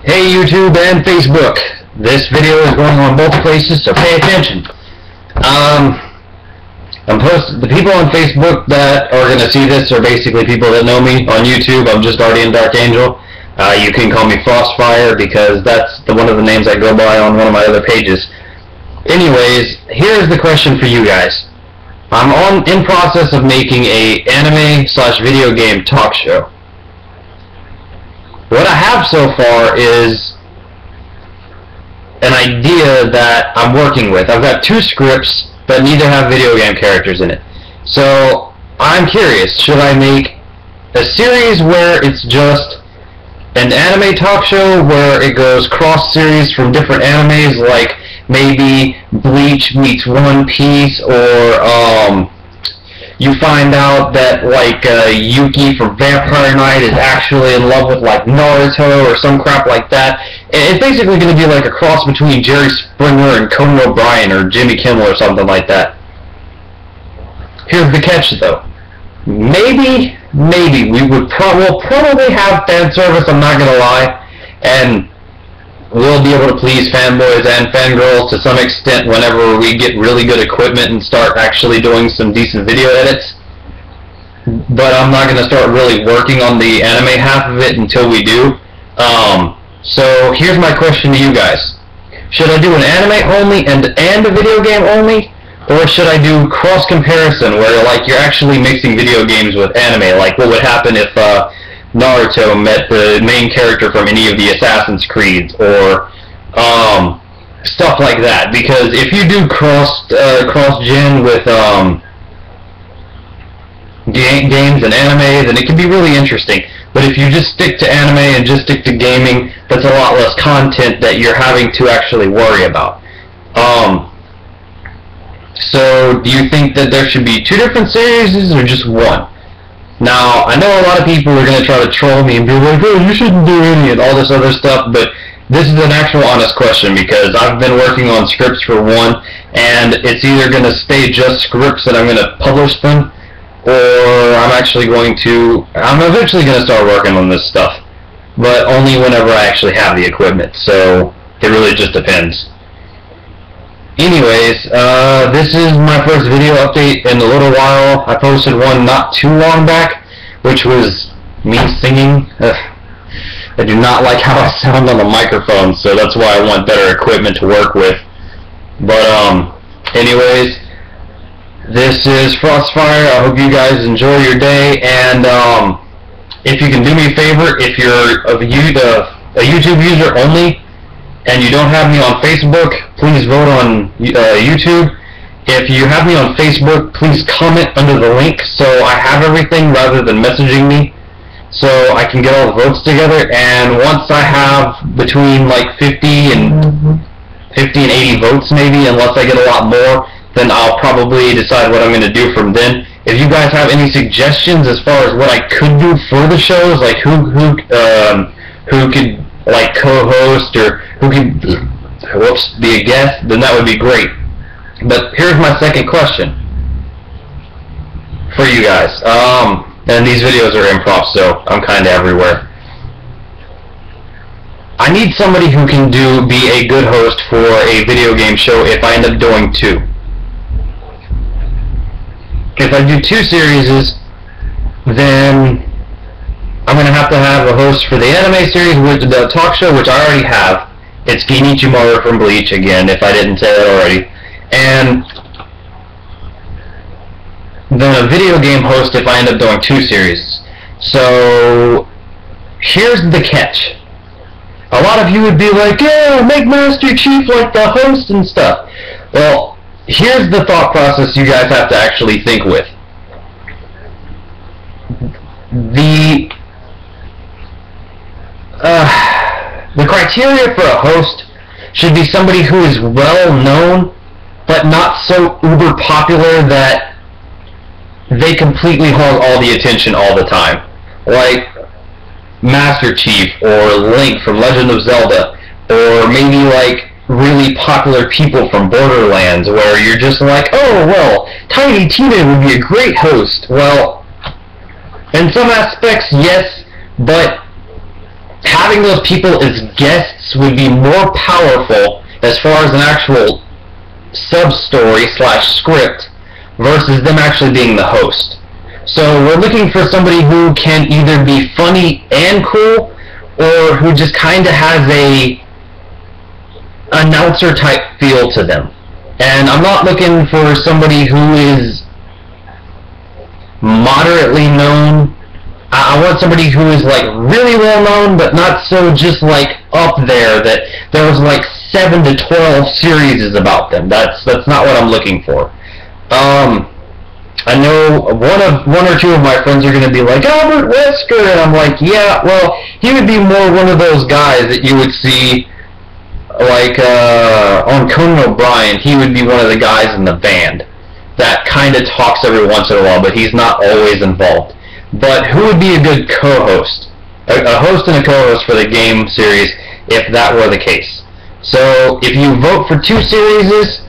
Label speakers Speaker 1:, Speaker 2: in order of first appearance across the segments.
Speaker 1: Hey YouTube and Facebook. This video is going on both places, so pay attention. The people on Facebook that are going to see this are basically people that know me. On YouTube, I'm just Guardian Dark Angel. You can call me Frostfire because that's one of the names I go by on one of my other pages. Anyways, here's the question for you guys. I'm in process of making a anime/video game talk show. What I have so far is an idea that I'm working with. I've got 2 scripts, but neither have video game characters in it. So I'm curious, should I make a series where it's just an anime talk show where it goes cross-series from different animes, like maybe Bleach meets One Piece, or you find out that like Yuki from Vampire Knight is actually in love with like Naruto or some crap like that. It's basically going to be like a cross between Jerry Springer and Conan O'Brien or Jimmy Kimmel or something like that. Here's the catch though. Maybe we'll probably have fan service, I'm not going to lie, and we'll be able to please fanboys and fangirls to some extent whenever we get really good equipment and start actually doing some decent video edits. But I'm not going to start really working on the anime half of it until we do. So here's my question to you guys. Should I do an anime only and a video game only? Or should I do cross-comparison where like you're actually mixing video games with anime? Like what would happen if Naruto met the main character from any of the Assassin's Creeds, or stuff like that. Because if you do cross-gen with games and anime, then it can be really interesting. But if you just stick to anime and just stick to gaming, that's a lot less content that you're having to actually worry about. So do you think that there should be 2 different series or just one? Now, I know a lot of people are going to try to troll me and be like, oh, you shouldn't do any and all this other stuff, but this is an actual honest question because I've been working on scripts for one, and it's either going to stay just scripts and I'm going to publish them, or I'm eventually going to start working on this stuff, but only whenever I actually have the equipment, so it really just depends. Anyways, this is my first video update in a little while. I posted one not too long back, which was me singing. I do not like how I sound on the microphone, so that's why I want better equipment to work with. But, anyways, this is Frostfire. I hope you guys enjoy your day, and, if you can do me a favor, if you're a YouTube user only, and you don't have me on Facebook, please vote on YouTube. If you have me on Facebook, please comment under the link so I have everything rather than messaging me, so I can get all the votes together. And once I have between like 50 and 80 votes maybe, unless I get a lot more, then I'll probably decide what I'm going to do from then. If you guys have any suggestions as far as what I could do for the shows, like who could like co-host or who could be a guest, then that would be great. But here's my second question for you guys. And these videos are improv, so I'm kind of everywhere. I need somebody who can be a good host for a video game show if I end up doing 2. If I do 2 series, then I'm going to have a host for the anime series, with the talk show, which I already have. It's Genichimura from Bleach, again, if I didn't say that already. And then a video game host if I end up doing 2 series. So, here's the catch. A lot of you would be like, yeah, make Master Chief like the host and stuff. Well, here's the thought process you guys have to actually think with. The criteria for a host should be somebody who is well known, but not so uber popular that they completely hog all the attention all the time. Like Master Chief or Link from Legend of Zelda, or maybe like really popular people from Borderlands, where you're just like, oh well, Tiny Tina would be a great host. Well, in some aspects, yes, but having those people as guests would be more powerful as far as an actual sub-story / script versus them actually being the host. So we're looking for somebody who can either be funny and cool, or who just kind of has a announcer type feel to them. And I'm not looking for somebody who is moderately known. I want somebody who is like really well known, but not so just like up there that there was like 7 to 12 series about them. That's not what I'm looking for. I know one or two of my friends are going to be like, Albert Wesker, and I'm like, yeah, well, he would be more one of those guys that you would see like on Conan O'Brien. He would be one of the guys in the band that kind of talks every once in a while, but he's not always involved. But who would be a good co-host? A host and a co-host for the game series, if that were the case. So if you vote for 2 series,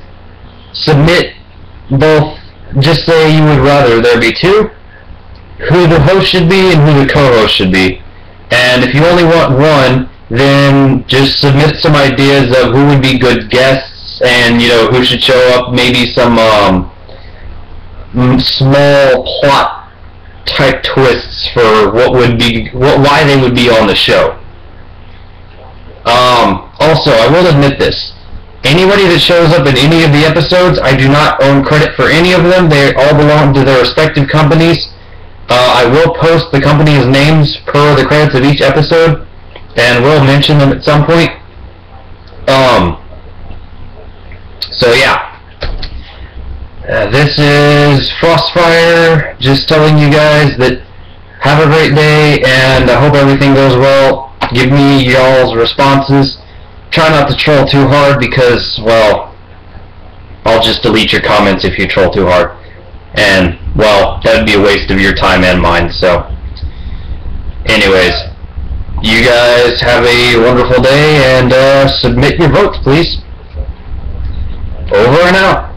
Speaker 1: submit both. Just say you would rather there be 2, who the host should be and who the co-host should be. And if you only want 1, then just submit some ideas of who would be good guests and, you know, who should show up, maybe some small plot type twists for why they would be on the show. Also, I will admit this. Anybody that shows up in any of the episodes, I do not own credit for any of them. They all belong to their respective companies. I will post the companies' names per the credits of each episode, and will mention them at some point. So yeah. This is Frostfire, just telling you guys that have a great day, and I hope everything goes well. Give me y'all's responses. Try not to troll too hard because, well, I'll just delete your comments if you troll too hard. And, well, that'd be a waste of your time and mine, so. Anyways, you guys have a wonderful day, and submit your votes, please. Over and out.